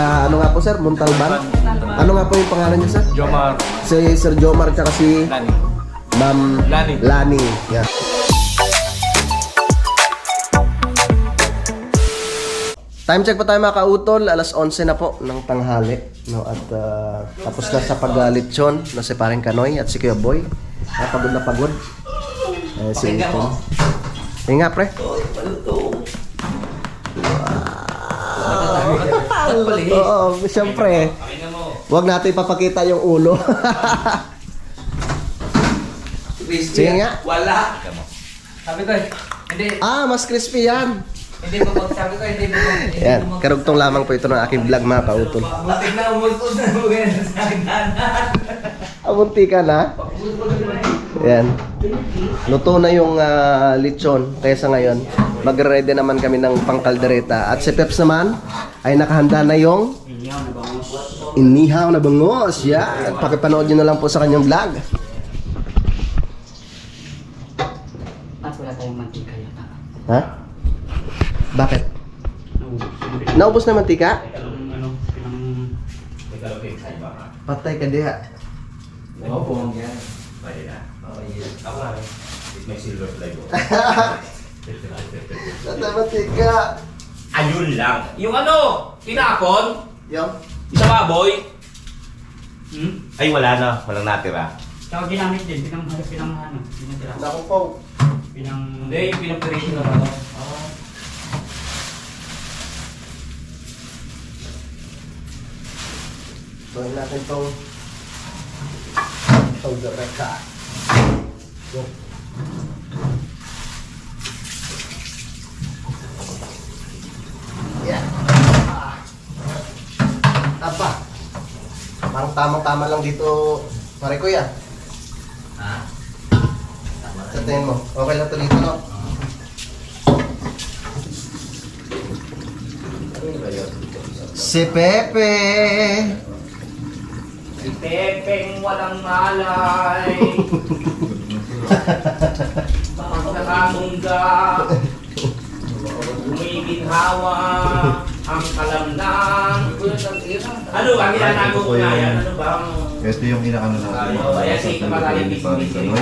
ano nga po sir? Montalban? Ano nga po yung pangalan niya sir? Jomar. Si Sir Jomar at si Lani. Ma'am Lani. Lani. Yeah. Time check pa tayo mga kautol, alas 11 na po ng tanghali, no? At tapos na sa paglitsyon na si Paring Kanoy at si Kuya Boy. Pagod na pagod. Si Ethan. Hinga pre. Oo, siyempre. Huwag natin ipapakita yung ulo. Sige nga. Wala. Sabi ko hindi. Mas crispy yan. Hindi ko sabi ko hindi mo. Yan, karugtong lamang po ito ng aking vlog mga kautol. Matik na umultos na mo ganyan sa hagdanan. Abunti ka na. Yan. Luto na yung lechon. Kaya sa ngayon, magre-ready naman kami ng pangkaldereta. At si Peps naman, ay nakahanda na yung inihaw na bangos. Yan. Pakipanood nyo na lang po sa kanyang vlog. At wala tayong mantika yata. Ha? Bakit? Naubos na mantika? Patay ka diha. Oo po. Yan. Pwede na. Oh, yes. Ako lang. May silver flag. Patay mantika. Ayun lang. Yung ano, tinapon, Yung? isa baboy. Ay wala na, walang natira. Tsaka ginamit din, pinatira. Naku po. Hindi, yung pinapiration na ano. Gawin natin itong kaldereta. Yung. Yan. Aba. Parang tamang-tama lang dito, pare ko yan. Sa tingin mo, okay lang ito dito, no? Si Pepe. Si Pepeng walang malay. Pag nakamungga, umiginhawa, ang kalamnan. Ano ba? Ginanago ko na yan. Ano ba? Ito yung inaano natin. Ayan, si Kapatid Business.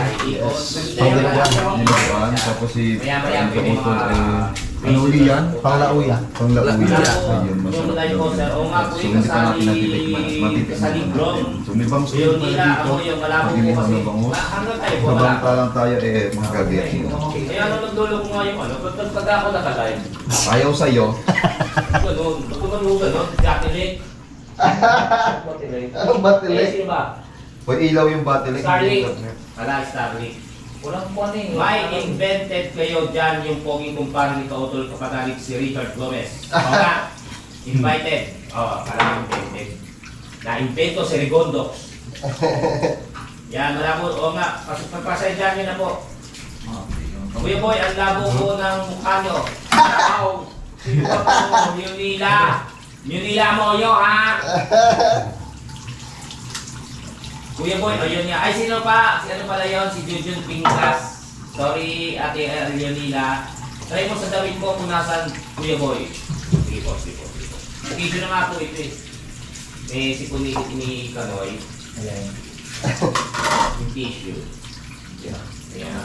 Nilaban, tapos si Maya-maya, Pagkakutol may mga- ay ano uli yan? Panglauya. Panglauya. Ayun, Yung masarap live ko, sir. O nga po So yung hindi pa natin kasali natitikman. Matitikman sa libro. natin. So may bangus Yung din pala nila, dito. ako yung malabo po Pag-inihaw kasi. na bangus. Hanggang tayo po, Sabang wala. lang tayo mga kagaya. Kaya ano nagdulo ko nga yung ano, pag ako nakalive. Ayaw sa'yo. Ganun, ako nalugan, no? Jacqueline. Anong batili? Eh, sino ba? Pag ilaw yung battery. Starlink. Wala, Starlink. Walang po eh. May invented kayo dyan yung poging kumpara ni Kautol kapanalig si Richard Gomez. O nga, invited. O, kailangan invented. Na-invento si Rigondox. Yan, wala po. O nga, pagpasayadyan nyo na po. Kuya Boy, ang labo po ng mukha nyo. Wow! Sino ba po? Munila. Munila mo yun, ha? Kuya Boy, o yun nga. Ay, sino pa? Si ano pala yun? Si Jujun Pingkas. Sorry, Ate Leonila. Try mo sa damit ko kung nasan Kuya Boy. Sige po, sige po, sige po. Video na nga po ito eh. May sipon ni Kanoy. Ayan. Yung tissue. Ayan.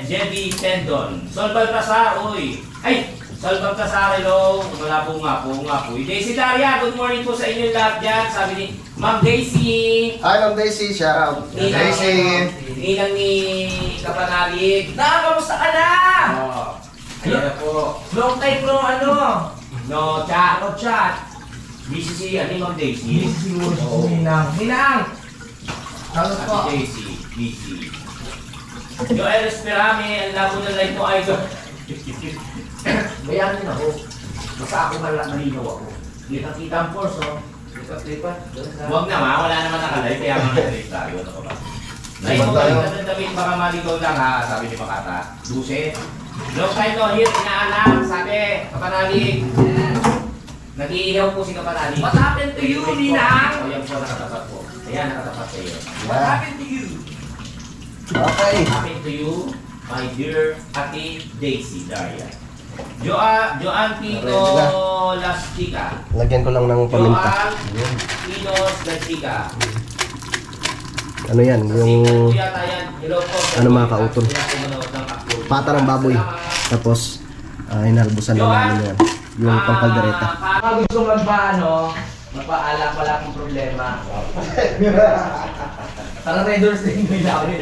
Jebby Tendon. Sol Baltasar, uy. Ay! Sol Baltasar, hello. Wala po nga po. Daisy Daria, good morning po sa inyo lahat dyan. Sabi ni Ma'am Daisy. Hi, Ma'am Daisy. Shout out. Daisy. Ninang ni Kapanalig. Kamusta ka na? Ayan na po. Long time no ano? No chat. Busy si Ma'am Daisy. Siguro Ninang. Ano po? Ate Daisy, busy. Joel Esperame, ang labo ng live mo, idol. Bayanin ako. Basta ako malinaw ako. Kita-kita ang force, oh. Lipat-lipat. Huwag naman, wala naman nakalive, kaya mga nag-live tayo. Ano ka ba? Live mo kayo, damit baka maligaw lang ha, sabi ni Makata. Duset. Long time no here, inaanak, sabi, Kapanalig. Nag-iihaw po si Kapanalig. What happened to you, Ninang? O yan po, nakatapat po. Ayan, nakatapat sa iyo. What happened to you? Okay. Happy to you, my dear Ate Daisy Daria. Joan Tito Ready na. Lastica. Lagyan ko lang ng paminta. Joan Tito Lastica. Ano yan? Yung Yung... yata yan. Hello po. Ano, mga kautol? pata ng baboy. Tapos, inalbusan na namin yan. Yung pangkaldereta. Mga gusto magpaano, magpaala pala akong problema. Parang Red Doors din may lawin.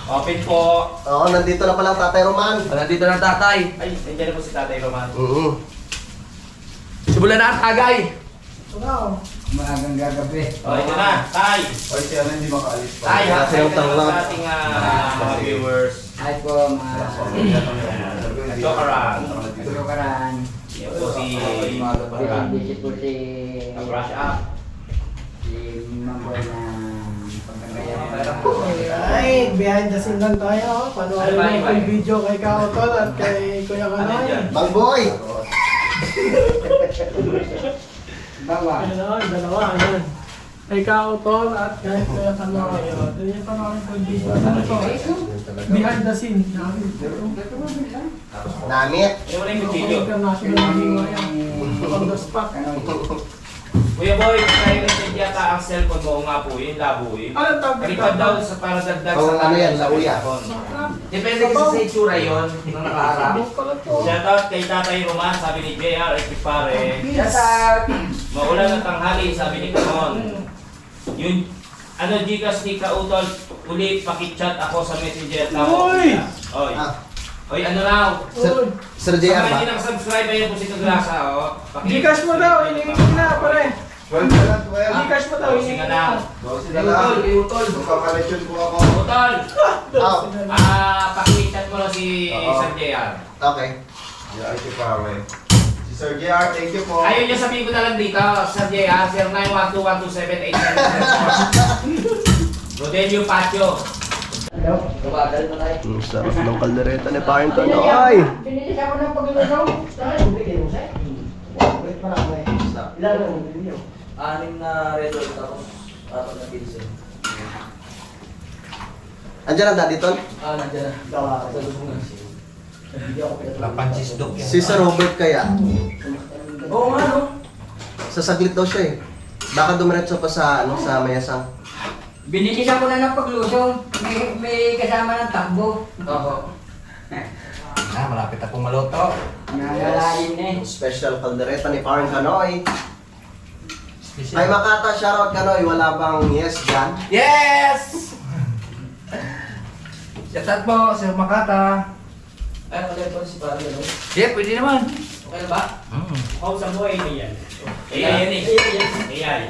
Open po. Oo, nandito na pala ang Tatay Roman. Nandito na tatay. Ay, nandiyan na po si Tatay Roman. Simulan na ang tagay. Maagang gagabi. O, ito na. Tay. Oy, si ano hindi makaalis pa. Tay, Kasi ha? yung Sa tanglad. ating mga viewers. Hi po mga Jokaran. Turukaran. Yan po si... Busy po si Brush up. Mamboy na pagkagaya. Ay, behind the scene lang tayo. Panoorin Ano ba, mo Iba? yung video kay Kaotol at kay Kuya Ano Kanoy. yan? Bang boy! Bawa. Ayun, dalawa, ayan. Kay Kaotol at kay Kuya Kanoy. Yan panoorin ko yung video. Ano to? Behind the scene. Namit! Ano mo na yung kuchilyo? International video yan. On the spot. Kuya Boy, nai-reset yata ang cellphone mo nga po yun, labo yun. Anong tawag dito? Kalipad daw sa para dagdag Oh, sa ano yan, sa lauya. cellphone. Depende kasi sa itsura yun, nung nakaharap. Sabog pala to. Shoutout kay Tatay Roman, sabi ni JR Equipare. Shout out! Maulan ng tanghali, sabi ni Kamon. Yun, ano, Gcash ni Kautol, uli pakichat ako sa messenger. Uy! Oy! Ah. Oy, ano raw? Uy, Sir Sa JR mga hindi ba? nakasubscribe, ayun po si Tugrasa, oh. Gcash mo daw, hiningi ko na pare. 12 na lang, 12. Gcash mo daw, Sige hiningi ko na. na. 12 na lang. Utol! Magpapalasyon po ako. Utol! Pakichat mo lang si Oo. Sir JR. Okay. Yeah, ito pa Si Sir JR, thank you po. Ayun yung sabihin ko na lang dito, Sir JR, 0912-127-897. Rodelio Patio. Tumagal na tayo. Ang sarap ng kaldereta ni Paring Kanoy! Pinilis ako ng paglusaw. Ilan ang video? 6 na Red Doors tapos 4 na Pilsen. Andiyan ang Daddy Ton? Nandiyan na. Sa lubungan. Si Sir Robert kaya. Oo nga no. Sasaglit daw siya eh. Baka dumiretso pa sa, sa Mayasang. Binilis ako na ng paglusaw. May kasama ng takbo. Oo. Malapit akong maloto. Nangalayin na eh. Special kaldereta ni Paring Kanoy. Ay Makata, shoutout Kanoy. Wala bang yes dyan? Yes! Shout out po sa Makata. Ay, pala po si Paring ano? Yeah, pwede naman. Okay na ba? Oh, sa buhay na yan. Ayan eh. Ayan.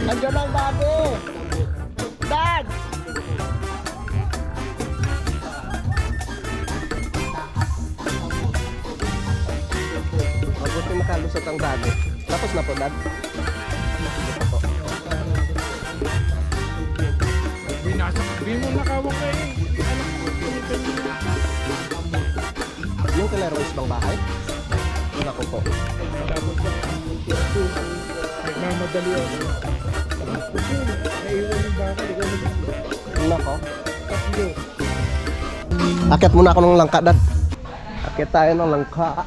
Andiyan ang Daddy! Dad! Mabuti nakalusot ang Daddy. Tapos na po, Dad? Yung kalaro is bang bahay? Yung ako po. Nako. Akit muna ako ng langka, Dad. Akit tayo ng langka.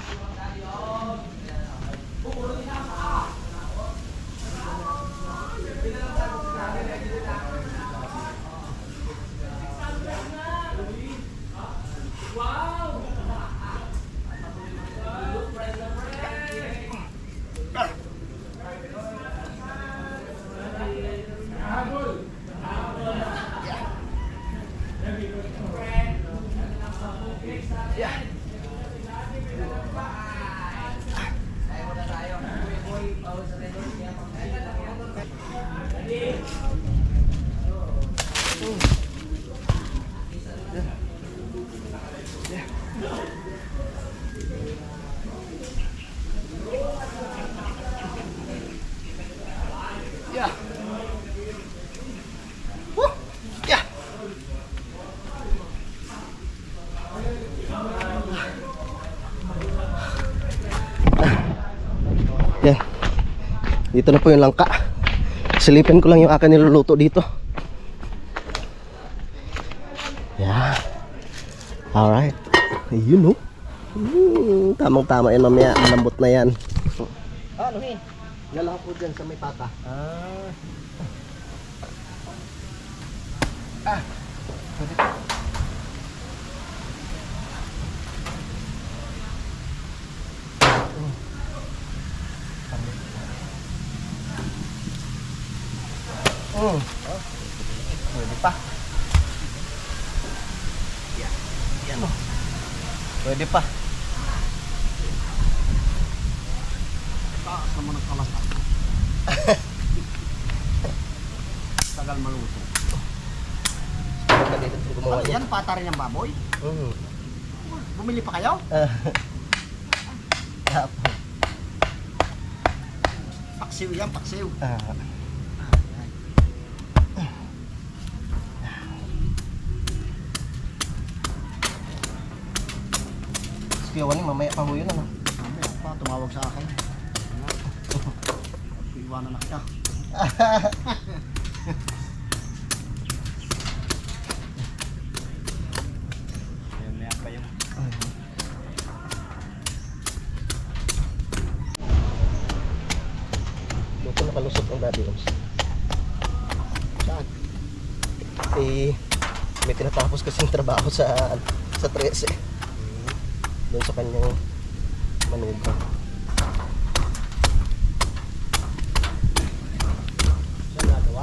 Dito na po yung langka. Silipin ko lang yung akin niluluto dito. Yeah. Alright. Ayun, oh. Tamang-tama yan mamaya. Malambot na yan. Ano eh? Yan lang po dyan sa may pata. Pwede pa. Yan o. Pwede pa. Taas naman ang kalasa. Tagal maluto. Ano yan? Pata rin ang baboy? Bumili pa kayo? Paksiw yan, paksiw. Kiyawan mamaya pa ho yun ano? Mamaya pa, tumawag sa akin. Iwanan na kita. Mamaya pa yun. Luto na kalusot ang Daddy Oms. Saan? Eh, may tinatapos kasing trabaho sa 13. Doon sa kanyang manugang. Siya nagawa?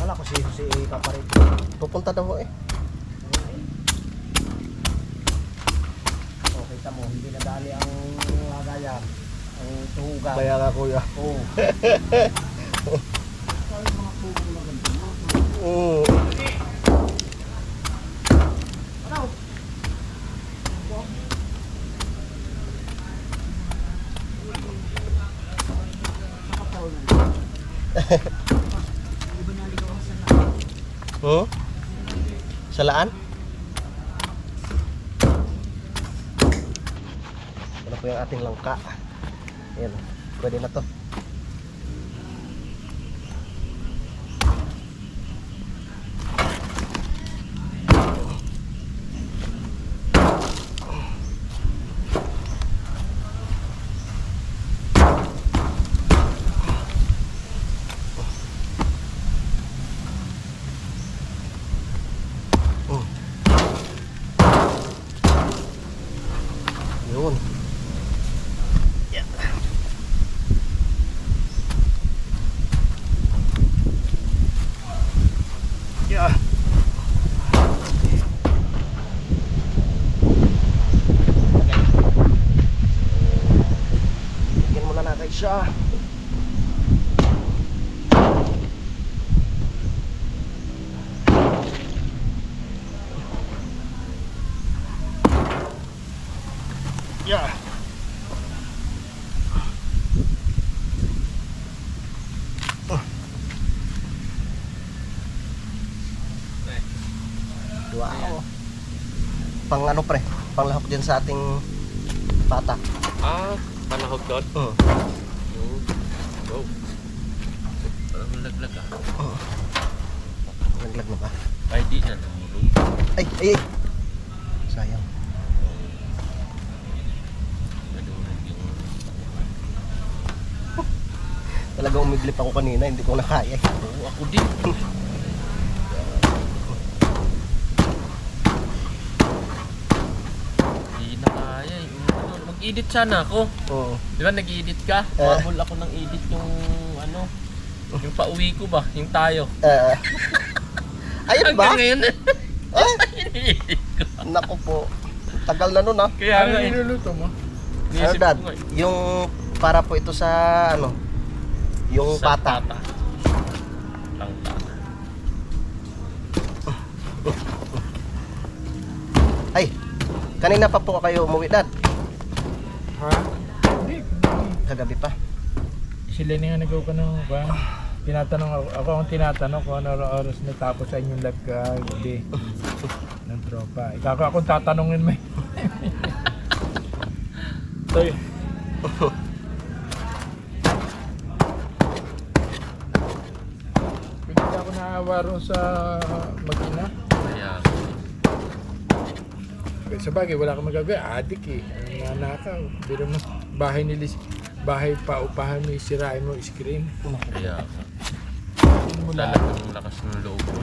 Wala ko si Kaparit. Pupunta daw eh. Kita mo, hindi nadali ang lagayan, ang tuhugan. Kaya nga kuya. Oo. Oo. Ano? Salaan? Ano po yung ating langka? Ayan, pwede na to. Yun. Yeah. Yeah. Bigyan muna natin siya. Yeah. Wow. Pang ano pre? Panglahok din sa ating pata. Ah, panahog doon? Oh. Wow. Parang laglag ah. Naglag na ba? Ay, di na nahulog. Ay. Sayang. Nadurog yung... Talagang umiglip ako kanina, hindi ko nakaya. Oo, ako din. Hindi na kaya eh. Mag-edit sana ako. Oo. Di ba nag-edit ka? Mabul ako ng edit yung ano, yung pauwi ko ba? Yung tayo. Ayun ba? Hanggang ngayon. Ini-edit ko. Naku po. Tagal na nun ah. Kaya nga Ano eh. niluluto mo? Ano Inisip dad? ko nga eh. Yung para po ito sa ano? Yung Sa pata. Langka. Ay, kanina pa po kayo umuwi dad. Ha? Hindi. Kagabi pa. Sila na nga nagawa ka ng ba? Ako ang tinatanong kung ano oras natapos sa inyong live gabi ng tropa. Ikaw akong tatanungin mo. So, hindi ako naawa ron sa mag-ina. Kaya, Sa bagay, wala kang magagawa. Adik eh. Ang nanakaw. Pero mo, bahay nilis, bahay pa upahan mo, sirain mo, screen. kaya, Hindi mo lahat lalaki. ng lakas ng loob ko.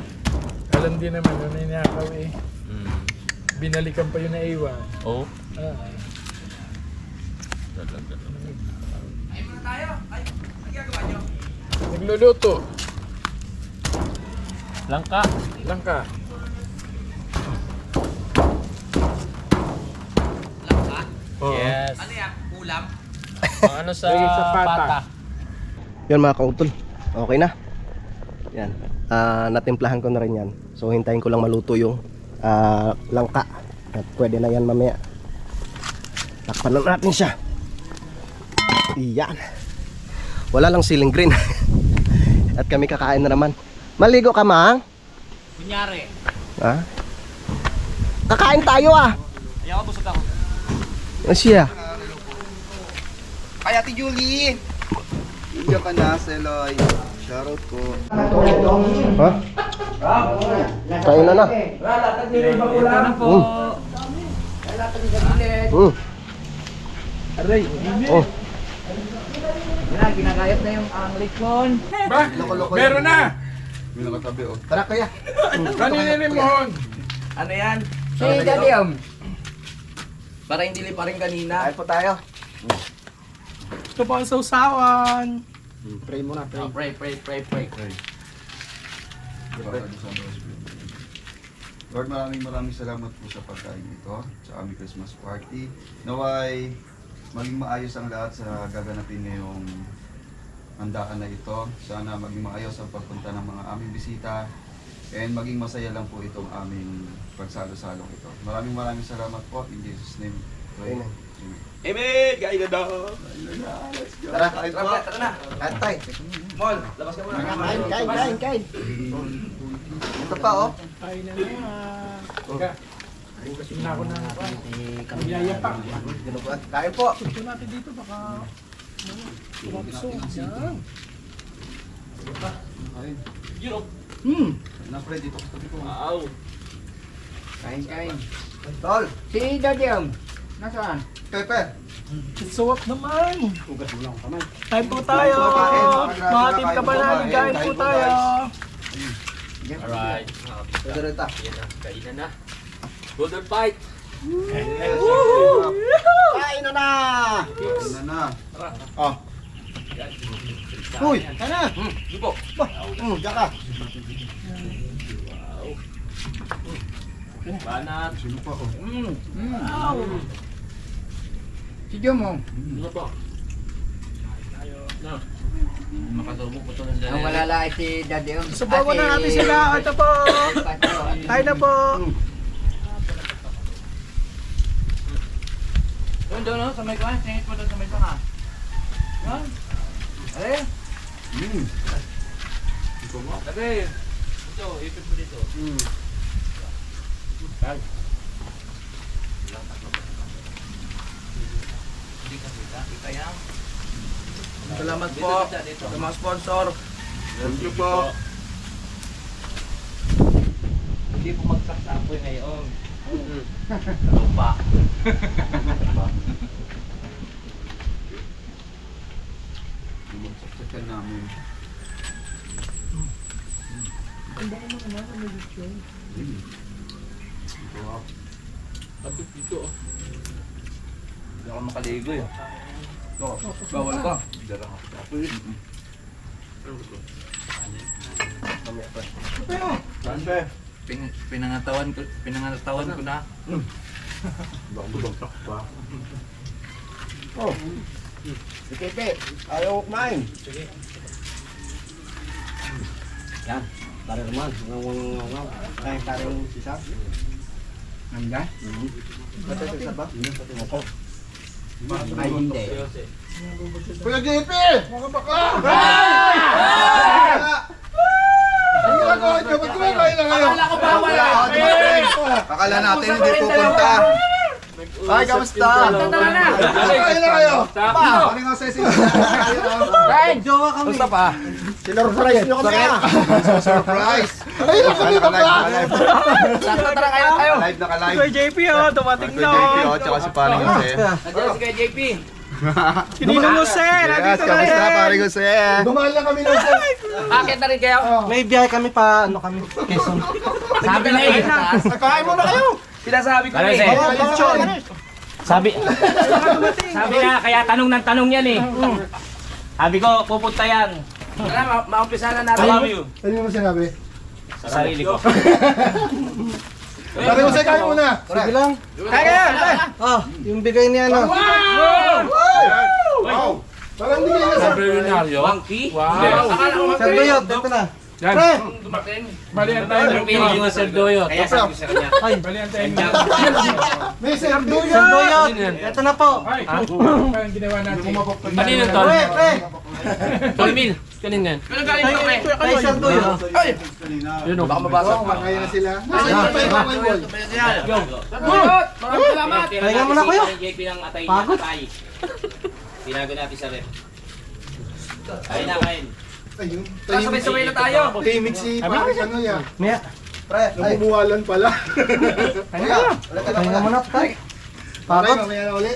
Alam din naman, yun na ninakaw eh. Binalikan pa yun na iwan. Oh, Ah, talaga. nagluluto. Langka. Langka. Oo. Yes. Ano yan? Ulam? ano sa Lagay sa pata. pata? Yan mga kautol. Okay na. Yan. Natimplahan ko na rin yan. So hintayin ko lang maluto yung langka. At pwede na yan mamaya. Takpan na natin siya. Yan. Wala lang siling green. At kami kakain na naman. Maligo ka, Mang? Kunyari. Ha? Kakain tayo ah. Ayaw, busog ako. Ano siya? Ay, Ate Julie! Hindi ka na, Seloy. Shoutout ko. Ha? Kain na na. Ito na po. Aray. Oh. Yan, ginagayat na yung lechon. Ba? Meron na. May nakatabi, oh. Tara kaya. Kanina ni Mohon. Ano yan? Si Daddy Para hindi pa rin kanina. Kain po tayo. Ito po ang sausawan. Pray muna, pray. Pray. Lord, maraming salamat po sa pagkain ito, sa aming Christmas party. Naway, maging maayos ang lahat sa gaganapin ngayong handaan na ito. Sana maging maayos ang pagpunta ng mga aming bisita. And maging masaya lang po itong aming pagsalo-salong ito. Maraming salamat po. In Jesus' name. Pray. Amen. Amen. Amen! Kain na daw! Tara, kain po. Tara na! Kain tayo. Mol, labas ka muna. Kain. Ito pa oh. Kain na na. Bukas na ako ng kamiyaya pa. Kain po. Ito natin dito baka kumakusog. Yan. Kain. Europe. Na, Fred, dito sa tabi ko. Wow! Kain. Tol. Si Daddy nasaan? Pepe! Suwap naman. Kain po tayo. Mga team ka ba namin? Kain po tayo. Alright. Pwede rin ta. Kain na. Golden fight! Kain na na. Kain na na. Oh. Uy, Kain na! Ibo! diyan ka. Banat! Sino pa, oh? Si Jomo. Ano pa? Na. Makasubok po ito ng Ang malalait si Daddy Subawan na natin sila. Ito po. Kain na po. Doon, sa may kuhan. Singit mo doon sa may sanga. Yan. Ale? Tabi. Ito, ipit mo dito. Kal. Hindi ka kita. Kita yan. Salamat po sa mga sponsor. Thank you po. Hindi po magsaksapoy ngayon. Lupa. Lumagsaksikan namin. Ito, ah. Abit dito. Hindi ako makaligo eh. Bawal ka. Sante. Pinangatawan ko na. Bang pa. Oh. Si Pepe, ayaw kumain. Yan, para naman. Kain parang sisa. Anda? Ba't sisa ba? Ako. Ay, hindi. Kuya JP! Mga bakla! Ano ginagawa niyo? Ba't kumakain na kayo? Akala ko bawal Akala natin hindi pupunta. Ay, kamusta? Kumakain na kayo? Ano nga sesi? Jowa kami. Gusto pa? Sinurprise nyo kami ah! Surprise! Ay, kami bakla! Tara kayo tayo. Live na Kuya JP oh, dumating Kuya JP tsaka si Paring Jose. Nandiyan si Kuya JP. Kininong mo sir, Yes, nandito na kamusta yan. Paring Jose? Dumaan lang kami ng Akit na rin kayo. May biyahe kami pa, ano kami, Quezon. Sabi na eh. Kain mo na kayo! Sinasabi ko Ano, eh. sir? Sabi na, kaya tanong ng tanong yan eh. Sabi ko, pupunta yan. Tara, maumpisa na natin. I love you. Ano mo sinabi? Sa sarili ko. Paring Jose, kain muna! Sige lang. Kaya! Oh, yung bigay niya ano. Wow! Parang hindi kayo nasa... Wangki? Sir Doyot, dito na. Pre! Balian tayo. Yung pinig yung Sir Doyot. Kaya sabi ko sa kanya. Ay, May Sir Doyot! Sir Doyot, ito na po. Kanino to? Pre! Tolmil. Kanino yan? Ay, Sir Doyot. Yun o, baka mabasa pa. Kaya na sila. Nasa pa yung wall. Maraming salamat. Pahinga muna, kuya. Pagod. Tinago natin sa rep. Kain na, kain. Ayun. Sabay-sabay na tayo. Timig si Paring ano ya. Maya. Namumuwalan pala. Pahinga muna, tay. Pagod? Pagod. Mamaya na uli.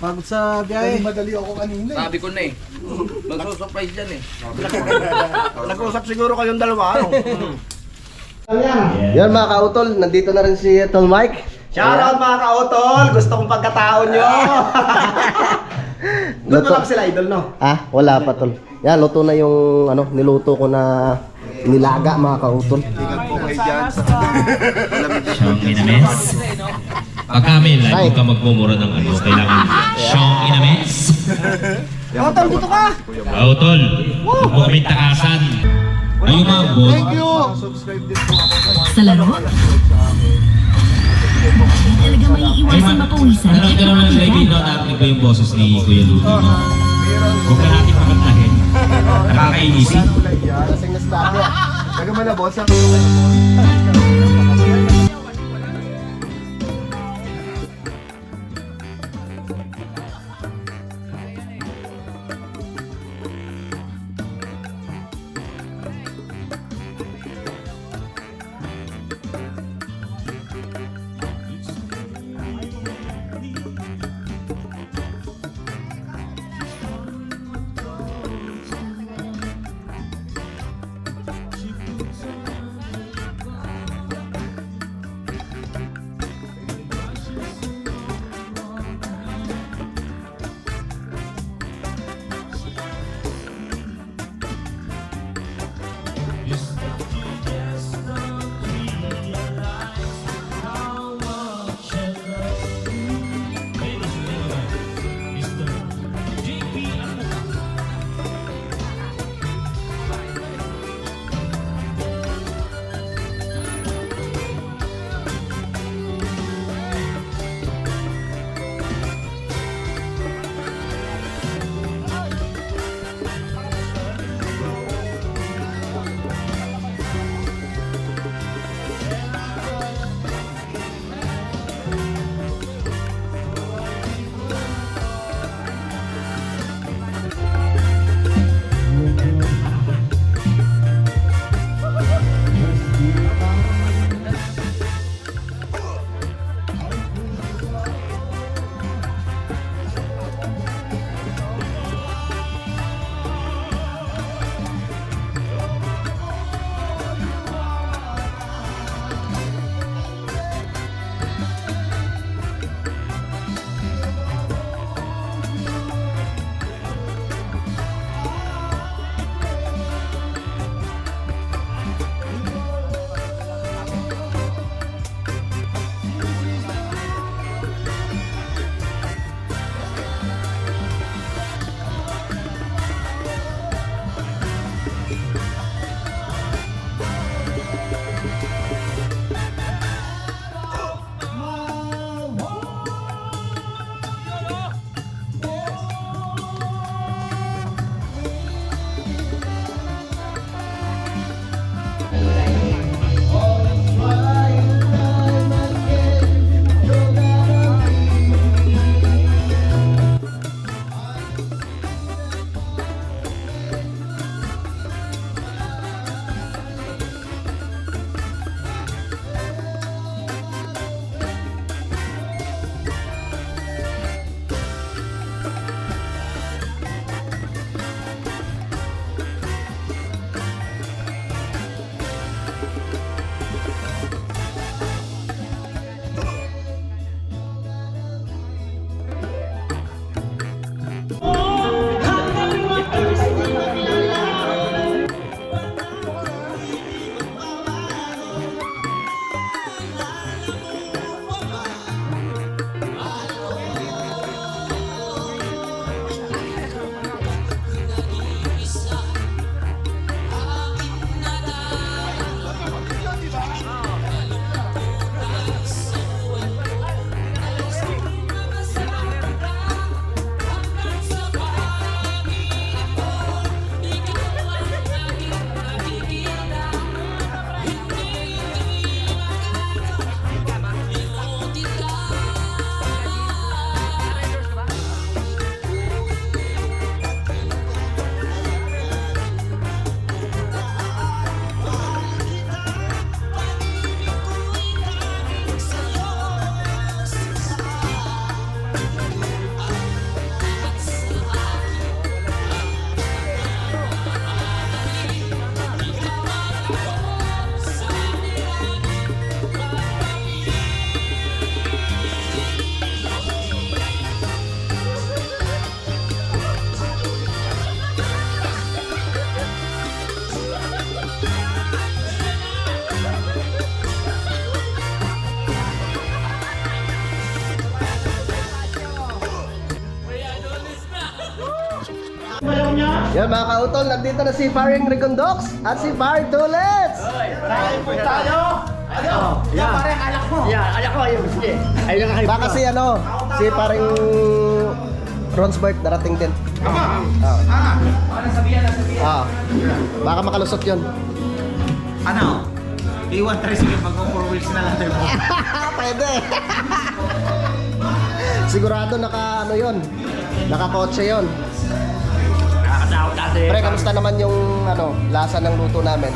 Pagod sa biyahe. Madali ako kanina eh. Sabi ko na eh. Magsusurprise dyan eh. Nag-usap siguro kayong dalawa. Yan mga kautol, nandito na rin si Tol Mike. Shoutout mga ka-otol! Gusto kong pagkataon nyo! Doon pa lang sila idol, no? Ah, wala pa tol. Yan, luto na yung ano, niluto ko na nilaga mga kautol. Ingat po kayo dyan sa Siyong inames. Pag kami, lagi ka magmumura ng ano, kailangan siyong inames. Otol, dito ka! Utol, huwag mo kaming takasan. Ay, umabot. Thank you! Subscribe din po ako sa Sa laro? Talaga may iwasan mapawisan. Nagkaroon ng kaibigan natin ko yung boses ni Kuya Ludi. Huwag ka natin pakantahin. Nakakainisin. Lasing na sa ako. Nagamalabos ang... Yan mga kautol, nandito na si Paring Rigondox at si Paring Tulets. Baka si ano, si Paring Ronsbert darating din. Baka makalusot yun. Ano? Iwan tricycle pag 4 wheels na lang. Pwede. Sigurado naka ano yun, nakakotse yun. Nakakatakot dati. Pre, kamusta naman yung ano, lasa ng luto namin?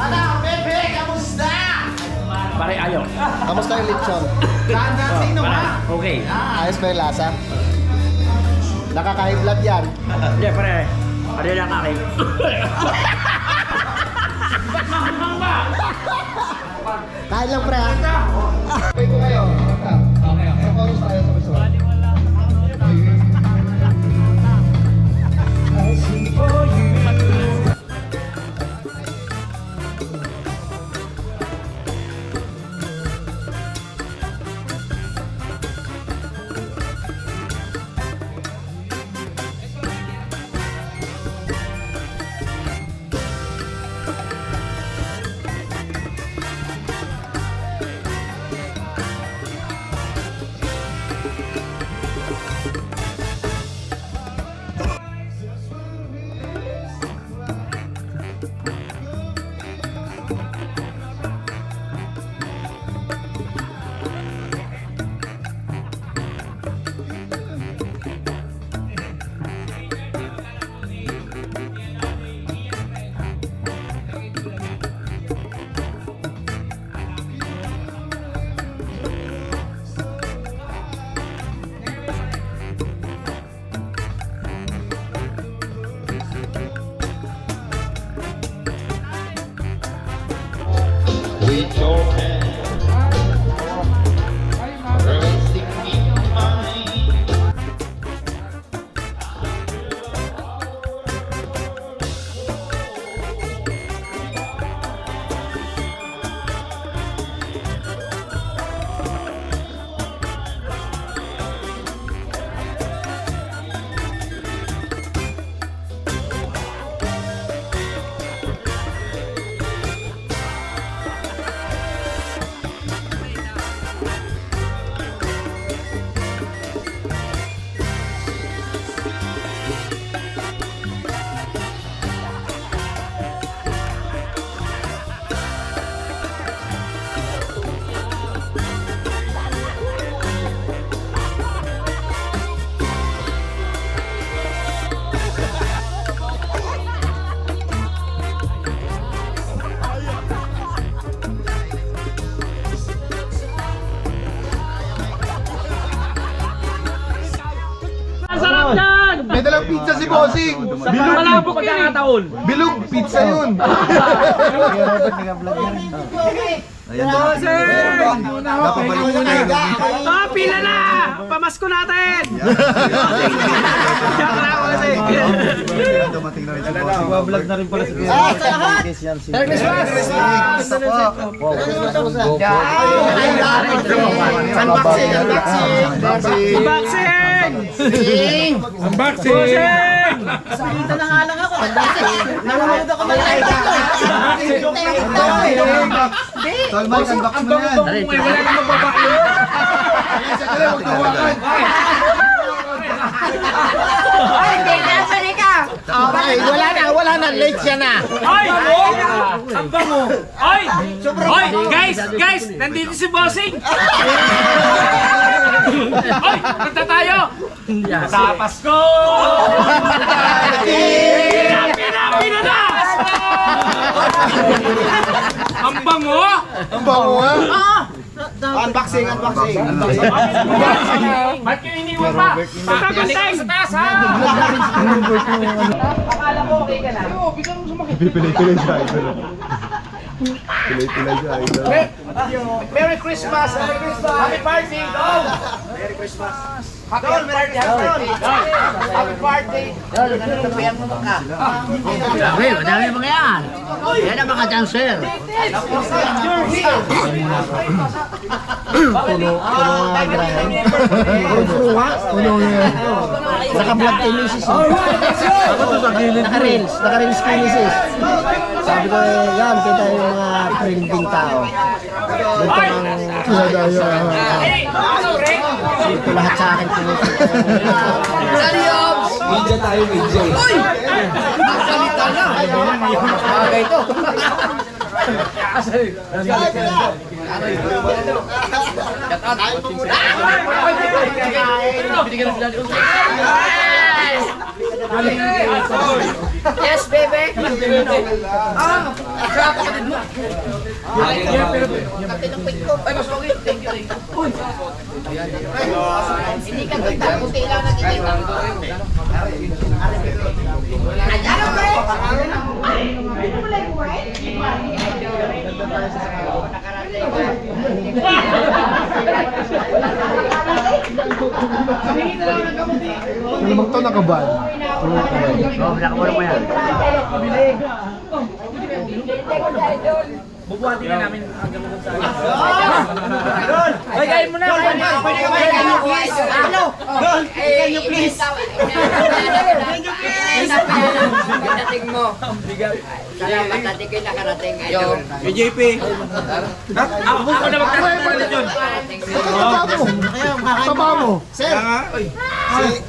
Pare, ayaw. Kamusta yung lechon? Okay. Ayos ba yung lasa? Nakaka-high blood yan. Hindi, pare. Pare lang akin. Kain lang pre ha. Okay ko kayo. Okay. Sa chorus tayo sa bisuan. Sarap yan! May dalang pizza si Bossing. Malabo pagkakataon. Bilog pizza yun. Pila na! Pamasko natin! Dumating na rin si Bossing. Vlog na rin pala si Merry Christmas! Unboxing! Unboxing! Unboxing! Tol Mike, unbox mo na yan. Wala nang magbabaklo. Ay, hindi ka! Wala na, late siya na. Ay! Ang bango! Ay! Ay! Guys! Nandito si Bossing! Ay! Punta tayo! Sa Pasko! Pinanas! Ang bango! Ang bango ha? Unboxing! Ba't yung iniwan pa? Papabalik ka sa taas ha! Akala ko okay ka na. Pilay siya, idol. Pilay siya, idol. Merry Christmas! Happy party! Dol! Merry Christmas! Happy party! Happy party! Dol, nananabayan mo ka. Well, madami mga yan. Yan ang mga dancer. Naka-vlog kay Mrs. Naka-reels kay Mrs. Sabi ko, yan, kita yung mga trending tao. Doon ko nang ito lahat sa akin pumupunta. Media tayo, media. Uy! Magsalita na! Bagay ito. Yes, baby. Ah, sa kapatid mo. Kapatid ng pito. Ay, mas okay. Thank you. Hindi ka ganda. Puti lang nakikita. Ano ba? Ito mo like white? Limang taon nakaban. Nakakuha mo yan. Bubuhatin na namin hanggang sa Ay, kain mo na! Pwede ka ba? Can you please? Ano? Can you please? Pagdating mo. Salamat natin kayo nakarating ngayon. JP. Ako po na magkakaroon yun. Taba mo. Sir.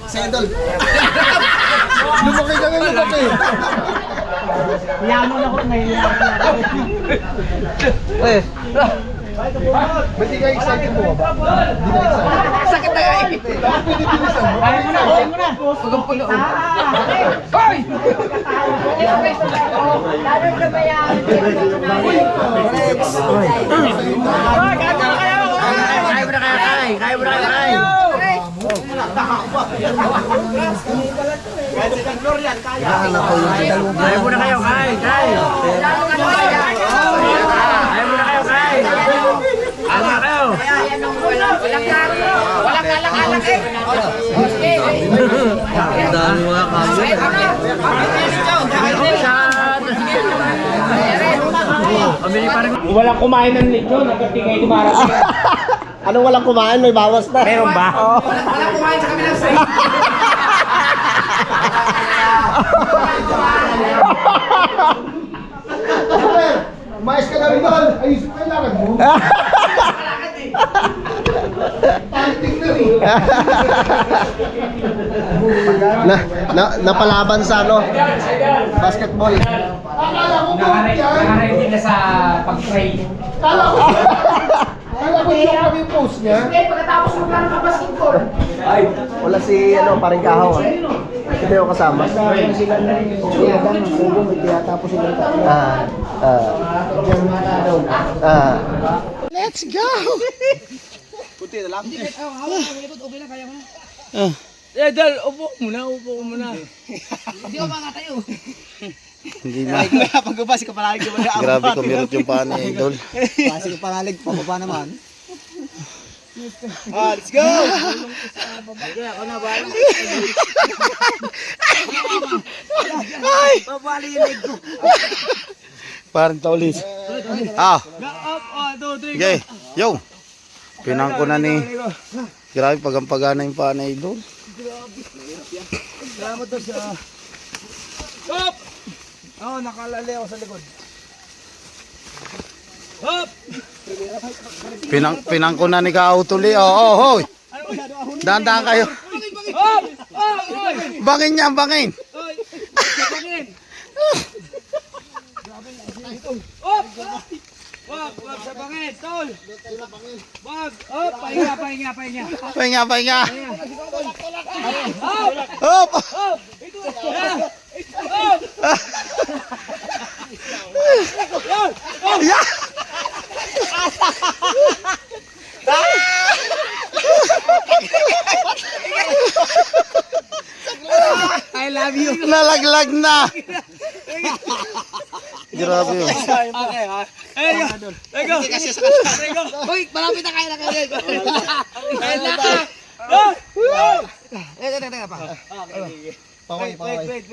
Si Idol. Lumaki ka nga, lumaki. Yaman ako ngayon. Eh. Ba't di ka excited mo ba? Di ka excited? Sakit na kayo. Ayaw mo na, ayaw mo na. Huwag puno. Hoy! Lalo na ba yan? Kaya mo na kaya kay! Kaya mo na kaya kay! Kaya mo na kayo kay! Kay! Kaya mo na kayo kay! Kaya mo na kayo! Walang alak-alak eh. Ang dami mga kamyo. Walang kumain ng lechon hanggang di kayo dumarating. Anong walang kumain? May bawas na. Meron ba? Walang kumain sa kabilang side. Mais ka na rin doon. Ayusin mo kailangan mo. Panting na rin. Napalaban sa ano? Basketball. Akala ko ba yan? Nakaready na sa pag-pray. Akala ko yung kami post niya. Hindi, pagkatapos mo lang nakabasketball. Ay, wala si ano, paring kahaw ah. Hindi ako kasama. Let's go! Eh, Dal, upo muna, upo muna. Hindi ko makatayo. Hindi na. Pagkabasi ka panalig ka ba? Grabe kumirot yung paa ni Idol. Basi ka panalig, pababa naman. Ah, let's go! Ako na ba? Ay! Babali yung leg ko. Parang taulis. Ah, Up, 1, 2, 3, okay. Yo! Pinangko na ni... Grabe, pagampagana yung paa ni Idol. Salamat to sa... Up! Oo, nakalali ako sa likod. Up! Pinangko na ni Kautuli. Oh, hoy! Dahan-dahan kayo. Up! Up! Bangin niya, bangin! Up! Wag sa bangin, tol! Wag! Up! Pahinga, pahinga, pahinga! Pahinga, pahinga! Up! Hop! Up! Yeah! I love you! Nalaglag na! Grabe yun. Okay, ha? Ayun! Lego! Lego! Uy, malapit na kayo na kayo. Ayun na ka! Teka pa. Paway, paway. Wait.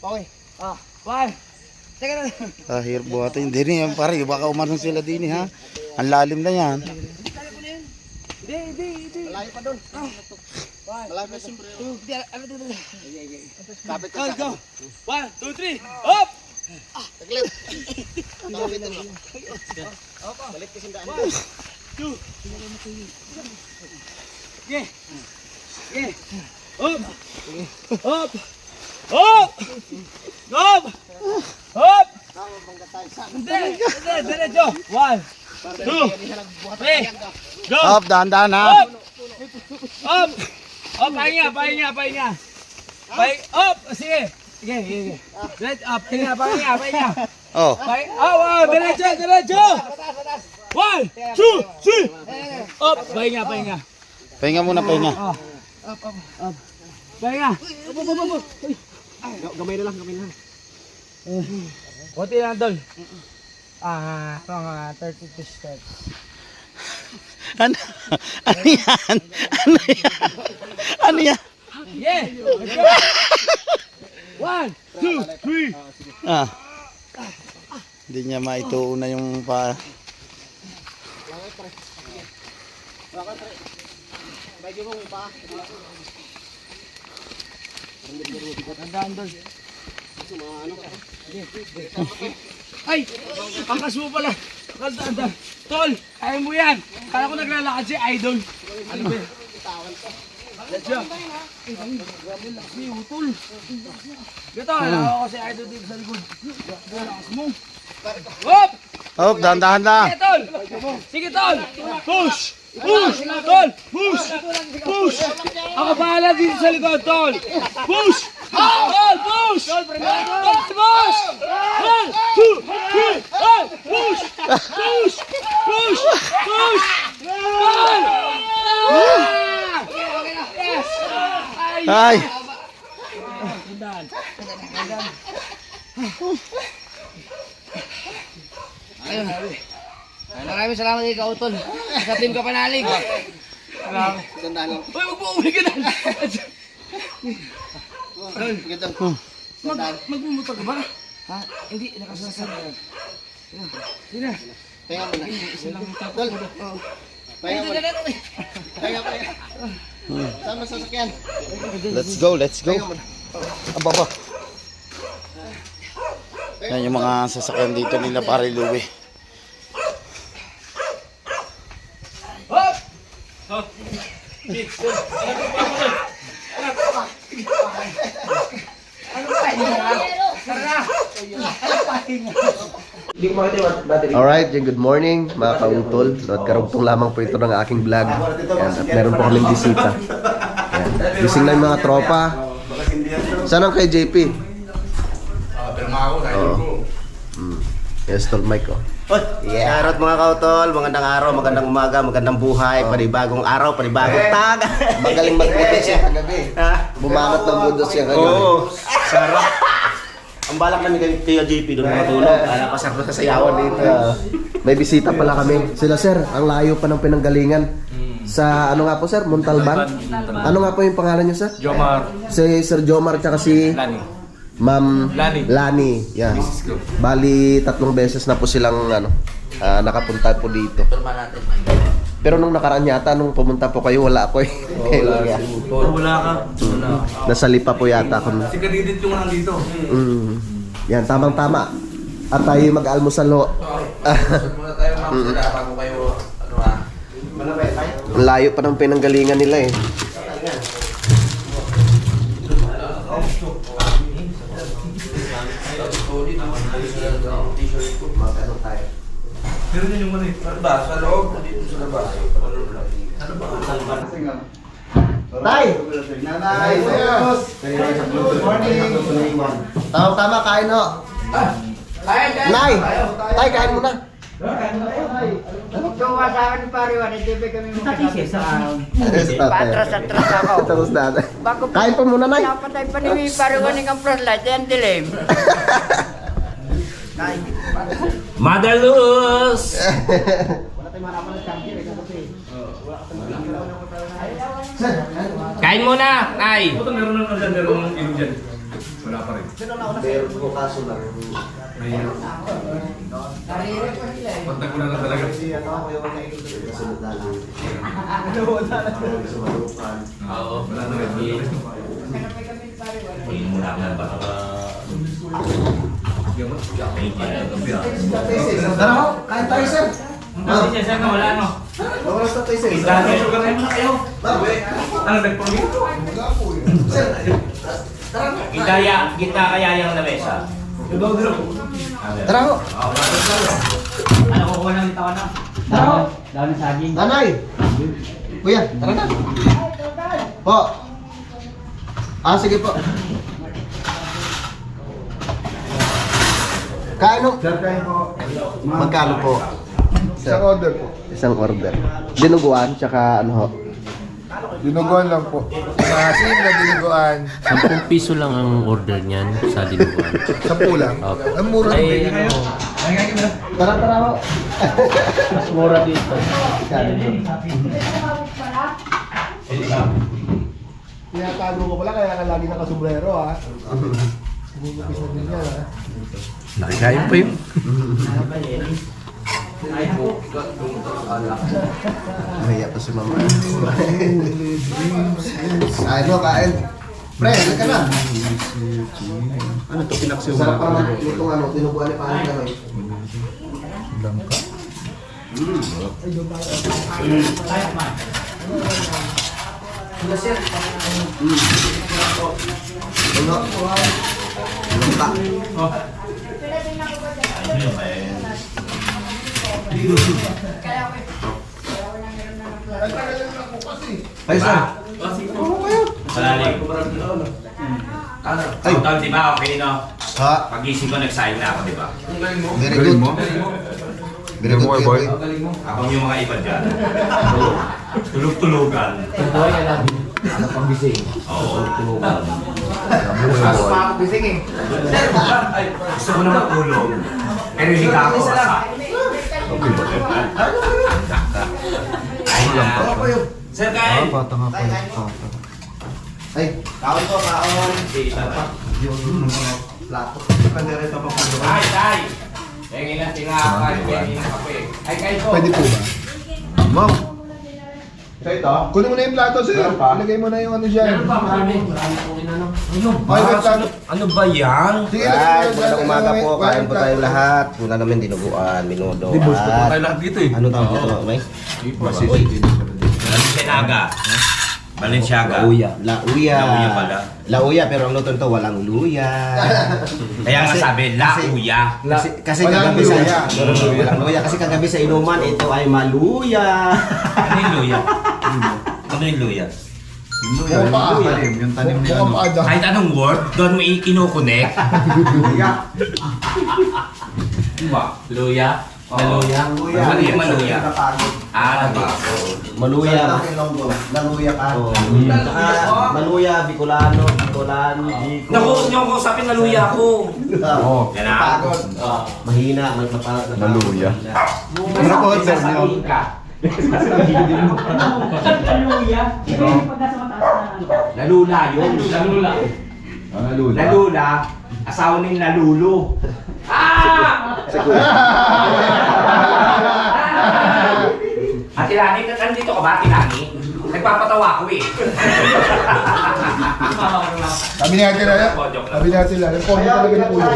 Paway. One, Hirap buhatin. Hindi rin yan pare. Baka umarong sila din ha. Ang lalim na yan. Up, dahan-dahan ha. Pahinga. Up! Sige! Sige. Let's up. Pahinga. Oh. Diretso! 1, 2, 3! Up! Pahinga. Pahinga muna, pahinga. Pahinga! Gamay na lang. Kunti lang, Dol. Mga 32 steps. Ano yan? Ano yan? Yeah! Let's go! 1, 2, 3! Ah. Hindi niya maituuna yung pa. Ay! Angkas mo pala! Kalda. Tol! Kaya mo yan! Kala ko naglalakad si Idol. Ano ba? Let's go! Grabe lakas mo, tol! Gato, alam ko si Idol dito sa likod. Lakas mo! Hop! Oh, dahan-dahan lang. Sige, tol! Sige, tol! Push! Tol! Push! Ako bahala dito sa likod, tol! Push! Tol! Push! Tol! Push! 1, 2, 3! Push! Tol! Yes! Ay. Maraming salamat kay Kautol. Sa team ka panalig. Salamat. Uy, mag-uwi ka na! Magmumotor ka ba? Ha? Hindi, nakasasabi. Hindi na. Pahinga mo na. Isa lang yung tapos mo. Pahinga mo na. Pahinga. Saan mo sasakyan? Let's go. Aba. Yan yung mga sasakyan dito nila pare Louie. Alright, good morning mga kaungtol. At karugtong lamang po ito ng aking vlog. Yan, at meron po kaming bisita. Yan. Gising na yung mga tropa. Saan ang kay JP? Oo. Yes, tol Mike ko. Yeah. Shoutout mga kautol, magandang araw, magandang umaga, magandang buhay, panibagong araw, panibagong tag. Magaling magbudos siya kagabi. Bumanat ng budos siya kagabi. Oo, sarap. Ang balak namin kay JP doon matulog, para pasarap sa sayawan dito. May bisita pala kami. Sila sir, ang layo pa ng pinanggalingan. Sa ano nga po sir, Montalban? Ano nga po yung pangalan niyo sir? Jomar. Si Sir Jomar tsaka si Ma'am Lani. Yeah. Bali 3 beses na po silang nakapunta po dito. Pero nung nakaraan yata nung pumunta po kayo wala ako eh. Wala ka. Nasa Lipa po yata ako. Si Kadidit yung nandito. Yan, tamang-tama. At tayo mag-almusal ho. Muna tayo mga bago kayo Ang layo pa ng pinanggalingan nila eh. Meron din yung ba? Sa loob, dito sa labas. Ano ba? Tay! Nanay! Good morning! Tama, kain ho. Nay! Tay, kain muna. Ito nga sa akin pariwan, hindi ba kami magkasabit sa Patras-atras ako. Tapos na. Kain po muna, Nay. Napatay pa ni pariwan ng flashlight, yan dilim. Mother Luz! Kain muna, Nay! Meron ng ilog dyan. Wala pa rin. Meron po kaso lang. Pagtagulan na talaga. Oo. Hindi mo na ba? Tara ho, kain tayo sir. Hindi siya, sir, na wala, no? Oras na tayo sir. Sir, Gitna kaya yung lamesa. tara ho. Ano, kukuha ng itawa na. Tara ho. Dahon ng saging. Nanay. Kuya, tara na. Po. Sige po. Kain ho. Sir, kain po. Magkano po? Isang order po. Isang order. Dinuguan, tsaka ano ho? Dinuguan lang po. Maasim na dinuguan. 10 piso lang ang order niyan sa dinuguan. 10 lang. Ang mura ng pwede kayo. Tara, tara ho. Mas mura dito. Tinatago ko pala kaya ka lagi nakasombrero ha. Bumupisan din yan ha. Nakikain pa yun. Mahiya pa si mama. Kain ho, kain. Pre, ano ka na? Ano to pinaksiw Sarap pa naman itong ano, dinuguan ni Paano Ganoy. Ay, sir. Salalim. Ay, tol, di ba? Okay, no? Ha? Pag-isip ko, nag-sign na ako, di ba? Very good. Very good, Boy. boy. Habang yung mga iba dyan, tulog-tulogan. Ano pang gising? Oo. Pasok pa ako. Gusto ko na matulog. Pero hindi ka ako kasa. Ay na. Sir, kain! Bata nga pala. Ay, kaon ko, kaon. Isa na. Yung plato. Kandereta pa po. Ay, tay! Tingin na tinakain, tingin na kape. Ay, kain ko. Pwede po ba? Ma'am, So ito? kunin mo na yung plato sir. Meron pa? Ilagay mo na yung ano dyan. Marami po kinano. Ay, may plato. Ano ba yan? Sige, Ay, lagay mo na magandang dyan. umaga po. May Kain po plato. tayo lahat. Wala namin dinuguan, minudo. At lahat dito eh. ano tawag dito, may? Balenciaga. Balenciaga. Lauya. Lauya pala. Lauya, pero ang luto nito walang luya. Kaya nga sabi, lauya. Kasi Walang kagabi sa luya. walang luya. Kasi kagabi sa inuman, ito ay maluya. Ano yung luya? Ano yung luya? Yung tanim. Yung tanim niya. Mukhang paada. Kahit anong word, doon mo i-kinoconnect. Diba? Luya. Maluya. Ano yung maluya? Ah, Maluya. Naluya ka. Saka maluya, Bicolano, Bicolan, Bico. Naku, huwag niyo ako kausapin, naluya ako. Oo. Yan na. Mahina, Maluya. Ano po, sir? Luya. Ito yung pagka sa mataas na ano. Lalula yun. Lalula. Lalula, asawa ng lalulo. Ate Lani, nandito ka ba, Ate Lani? Nagpapatawa ko eh. Sabi ni Ate Lala. Sabi ni Ate Lala. Pondo talaga ni Kuya.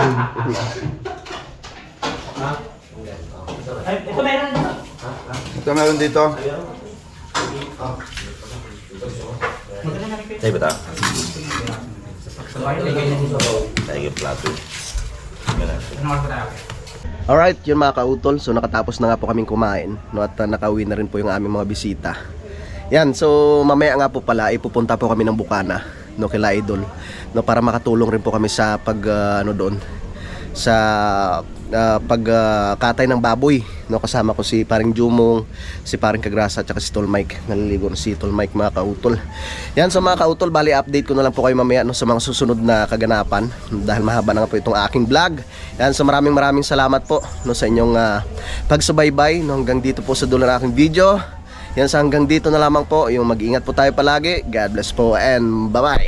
Ay, ito meron dito. Ito meron dito. Tayo ba ito? Tayo yung plato. Alright, yun mga kautol. So nakatapos na nga po kaming kumain, no, at nakauwi na rin po yung aming mga bisita. Yan, so mamaya nga po pala ipupunta po kami ng Bukana, no, kila Idol, no, para makatulong rin po kami sa pag ano doon sa pagkatay ng baboy, no, kasama ko si Paring Jumong, si Paring Kagrasa at saka si Tol Mike. Naliligo na si Tol Mike, mga kautol. Yan, so mga kautol, bali update ko na lang po kayo mamaya, no, sa mga susunod na kaganapan dahil mahaba na nga po itong aking vlog. Yan, so maraming salamat po, no, sa inyong pagsubaybay, no, hanggang dito po sa dulo ng aking video. Yan, sa hanggang dito na lamang po, yung mag-ingat po tayo palagi. God bless po and bye-bye.